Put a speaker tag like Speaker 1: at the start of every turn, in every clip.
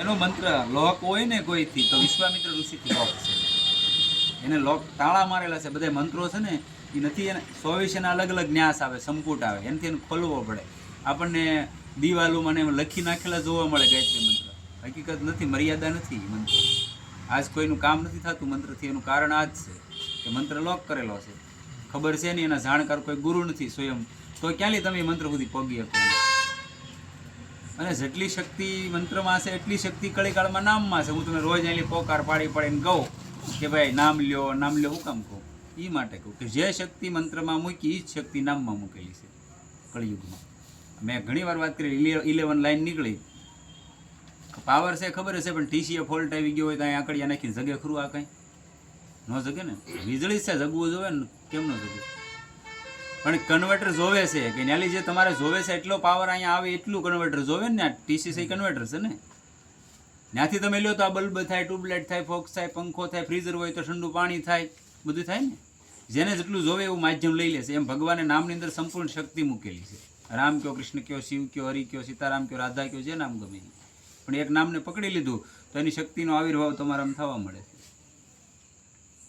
Speaker 1: એનો મંત્ર લોક હોય ને કોઈથી તો વિશ્વામિત્ર ઋષિથી લોક છે. એને લોક તાળા મારેલા છે. બધા મંત્રો છે ને એ નથી, એને 100 અલગ અલગ ન્યાસ આવે, સંપુટ આવે, એનાથી એને ખોલવો પડે. આપણને દિવાલોમાં ને લખી નાખેલા જોવા મળે ગાયત્રી મંત્ર. હકીકત નથી, મર્યાદા નથી મંત્ર. આજ કોઈનું કામ નથી થતું મંત્રથી, એનું કારણ આ જ છે કે મંત્ર લોક કરેલો છે. ખબર છે નહીં, એના જાણકાર કોઈ ગુરુ નથી સ્વયં, તો ક્યાંથી તમે મંત્ર સુધી પહોંચી શકો? અને જેટલી શક્તિ મંત્રમાં છે એટલી શક્તિ કળીકાળમાં નામમાં છે. હું તમે રોજ અહીં પોકાર પાડી પાડીને કહું કે ભાઈ નામ લ્યો, નામ લ્યો. હું કામ કહું? એ માટે કહું કે જે શક્તિ મંત્રમાં મૂકી એ જ શક્તિ નામમાં મૂકેલી છે કળિયુગમાં. મેં ઘણી વાર વાત કરી, 11 લાઈન નીકળી. પાવર છે ખબર હશે, પણ ટીસીએ ફોલ્ટ આવી ગયો હોય તો અહીં આંકડિયા નાખીને જગે ખરું? આ કંઈ ન જગે ને. વીજળી છે, જગવું જોવે ને, કેમ ન જગે? પણ કન્વર્ટર જોવે છે કે ન્યાલી જે તમારે જોવે છે એટલો પાવર અહીંયા આવે એટલું કન્વર્ટર જોવે ને. ટીસીસી કન્વર્ટર છે ને. ત્યાંથી તમે લ્યો તો આ બલ્બ થાય, ટ્યુબલાઇટ થાય, ફોક્સ થાય, પંખો થાય, ફ્રીઝર હોય તો ઠંડુ પાણી થાય, બધું થાય ને. જેને જેટલું જોવે એવું માધ્યમ લઈ લેશે. એમ ભગવાને નામની અંદર સંપૂર્ણ શક્તિ મૂકેલી છે. રામ કયો, કૃષ્ણ કયો, શિવ કયો, હરિ કયો, સીતારામ કયો, રાધા કયો, જે નામ ગમે. પણ એક નામને પકડી લીધું તો એની શક્તિનો આવિર્ભાવ તમારા આમ થવા મળે છે.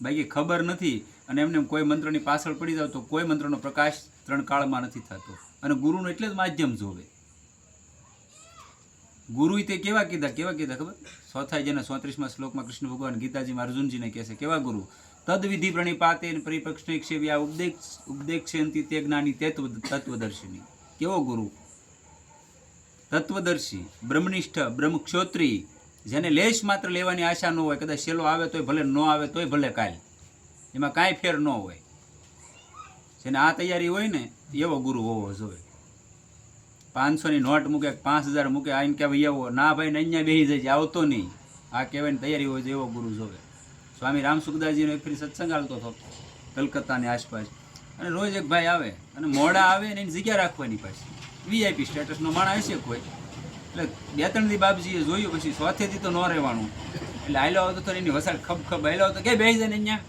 Speaker 1: બાકી ખબર નથી અને એમને કોઈ મંત્રની પાછળ પડી જાવ તો કોઈ મંત્રનો પ્રકાશ 3 કાળમાં નથી થતો. અને ગુરુનું એટલે જ માધ્યમ જોવે. ગુરુ તે કેવા કીધા ખબર? 34મા શ્લોકમાં કૃષ્ણ ભગવાન ગીતાજીમાં અર્જુનજીને કહે છે, કેવા ગુરુ? તદ વિધિ પ્રણિપાતે પરિપક્ષેવ્યા ઉપદેક્ષયંતિ તે જ્ઞાની તત્વદર્શિની. કેવો ગુરુ? તત્વદર્શી, બ્રહ્મનિષ્ઠ, બ્રહ્મક્ષોત્રી, જેને લેશ માત્ર લેવાની આશા ન હોય. કદાચ શેલો આવે તોય ભલે, ન આવે તોય ભલે, કાલ એમાં કાંઈ ફેર ન હોય. જેને આ તૈયારી હોય ને એવો ગુરુ હોવો જોઈએ. 500ની નોટ મૂકે, 5000 મૂકે, આઈને કહેવાય એવો ના ભાઈ ને અહીંયા બેસી જાય, આવતો નહીં. આ કહેવાયની તૈયારી હોય તો એવો ગુરુ જોવે. સ્વામી રામ સુખદાસજીનો એક ફરી સત્સંગ હાલતો હતો કલકત્તાની આસપાસ, અને રોજ એક ભાઈ આવે અને મોડા આવે ને એની જગ્યા રાખવાની પાછી. વીઆઈપી સ્ટેટસનો માણસ હશે કોઈ, એટલે 2-3 દી બાપજીએ જોયું, પછી 4થે દી તો ન રહેવાનું. એટલે આયલો આવતો તો એની વસાડ ખબ આયલો આવતો કે બેસી જાય ને અહીંયા.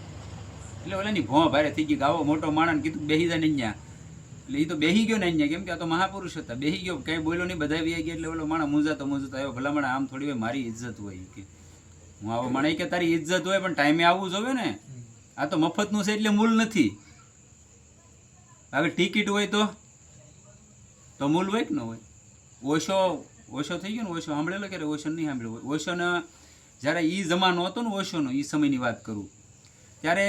Speaker 1: એટલે ઓલાની ભોં ભારે થઈ ગઈ કે આવો મોટો માણસ કીધું બેસી જાય ને અહીંયા. એટલે એ તો બેસી ગયો ને અહીંયા, કેમ કે આ તો મહાપુરુષ હતા. બેસી ગયો, કંઈ બોલ્યો નહીં, બધા વી ગયા. એટલે ઓલો માણસ મૂંઝાતો આવ્યો, ભલા માણસ આમ થોડી હોય, મારી ઇજ્જત હોય કે હું આવો માણસ કે તારી ઇજ્જત હોય પણ ટાઈમે આવવું જોવે ને. આ તો મફતનું છે એટલે મૂલ નથી. હવે ટિકિટ હોય તો મૂલ હોય કે ન હોય? ઓશો થઈ ગયો ને. ઓશો સાંભળેલો ક્યારે? ઓશો નહીં સાંભળ્યો. ઓશોને જ્યારે એ જમાનો હતો ને, ઓશોનો એ સમયની વાત કરું, ત્યારે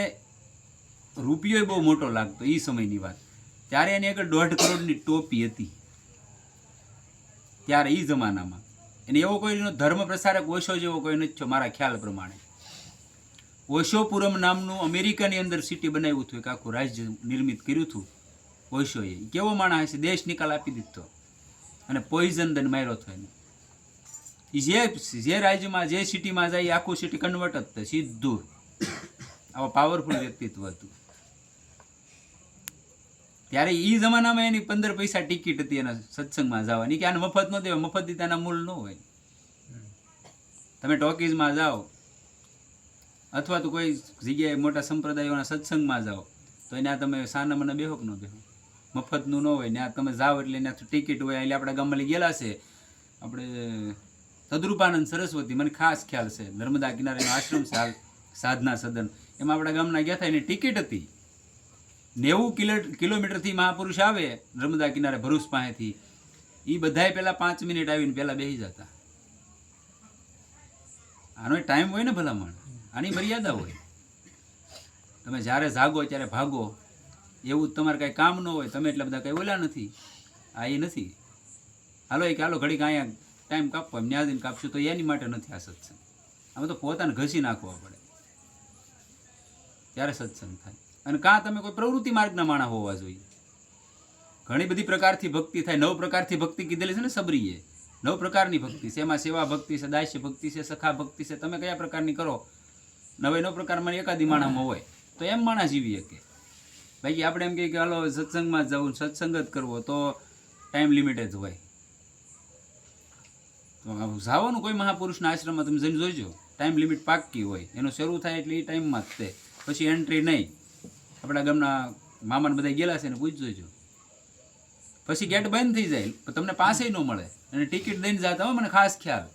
Speaker 1: રૂપિયો બહુ મોટો લાગતો એ સમયની વાત. ત્યારે એની એક 1.5 કરોડની ટોપી હતી ત્યારે એ જમાનામાં. એને એવો કોઈનો ધર્મ પ્રસારક ઓશો જેવો કોઈ નથી છો મારા ખ્યાલ પ્રમાણે. ઓશોપુરમ નામનું અમેરિકાની અંદર સિટી બનાવ્યું હતું, એક આખું રાજ્ય નિર્મિત કર્યું હતું ઓશોએ. કેવો માણસ હશે, દેશ નિકાલ આપી દીધો અને પોઈઝન દન માર્યો હતો એને. એ જે રાજ્યમાં જે સિટીમાં જાય એ આખું સિટી કન્વર્ટ જ થાય સીધું. આવા પાવરફુલ વ્યક્તિત્વ હતું. ત્યારે એ જમાનામાં એની 15 પૈસા ટિકિટ હતી એના સત્સંગમાં જવાની, કે આને મફત ન દેવાય. મફત દીધા એના મૂળ ન હોય. તમે ટોકીઝમાં જાઓ અથવા તો કોઈ જગ્યાએ મોટા સંપ્રદાયોના સત્સંગમાં જાઓ તો એના તમે સાના મને બેહો કે ન બેહો? મફતનું ન હોય. ત્યાં તમે જાઓ એટલે એના ટિકિટ હોય. એટલે આપણા ગામમાં ગયેલા છે આપણે તદ્રુપાનંદ સરસ્વતી, મને ખાસ ખ્યાલ છે, નર્મદા કિનારેનો આશ્રમ છે હાલ, સાધના સદન. એમાં આપણા ગામના ગયા હતા, એની ટિકિટ હતી 90 કિલોમીટરથી મહાપુરુષ આવે નર્મદા કિનારે ભરૂચ પાસેથી. એ બધાએ પહેલાં 5 મિનિટ આવીને પહેલાં બેસી જતા. આનો ટાઈમ હોય ને ભલામણ, આની મર્યાદા હોય. તમે જ્યારે જાગો ત્યારે ભાગો, એવું તમારે કાંઈ કામ ન હોય, તમે એટલા બધા કંઈ ઓલા નથી. આ એ નથી. હાલો કે હાલો ઘડીક અહીંયા ટાઈમ કાપવો, એમ ન્યાદીને કાપશું તો એની માટે નથી આ સત્સંગ. આમાં તો પોતાને ઘસી નાખવા પડે ત્યારે સત્સંગ થાય. અને કાં તમે કોઈ પ્રવૃત્તિ માર્ગના માણસ હોવા જોઈએ. ઘણી બધી પ્રકારથી ભક્તિ થાય. 9 પ્રકારથી ભક્તિ કીધેલી છે ને સબરીએ. 9 પ્રકારની ભક્તિ છે. એમાં સેવા ભક્તિ છે, દાસ્ય ભક્તિ છે, સખા ભક્તિ છે. તમે કયા પ્રકારની કરો? 9 પ્રકારમાં એકાદી માણસમાં હોય તો એમ માણસ જીવી શકે. બાકી આપણે એમ કહીએ કે હાલો સત્સંગમાં જવું, સત્સંગ જ કરવો, તો ટાઈમ લિમિટેડ જ હોય. તો જવાનું કોઈ મહાપુરુષના આશ્રમમાં તમે જઈને જોઈજો, ટાઈમ લિમિટ પાક્કી હોય. એનો શરૂ થાય એટલે એ ટાઈમમાં જ તે, પછી એન્ટ્રી નહીં. આપણા ગામના મામાને બધા ગયેલા છે ને પૂછજો જોઈજો. પછી ગેટ બંધ થઈ જાય, તમને પાસે ન મળે અને ટિકિટ દઈને જતા હોય. મને ખાસ ખ્યાલ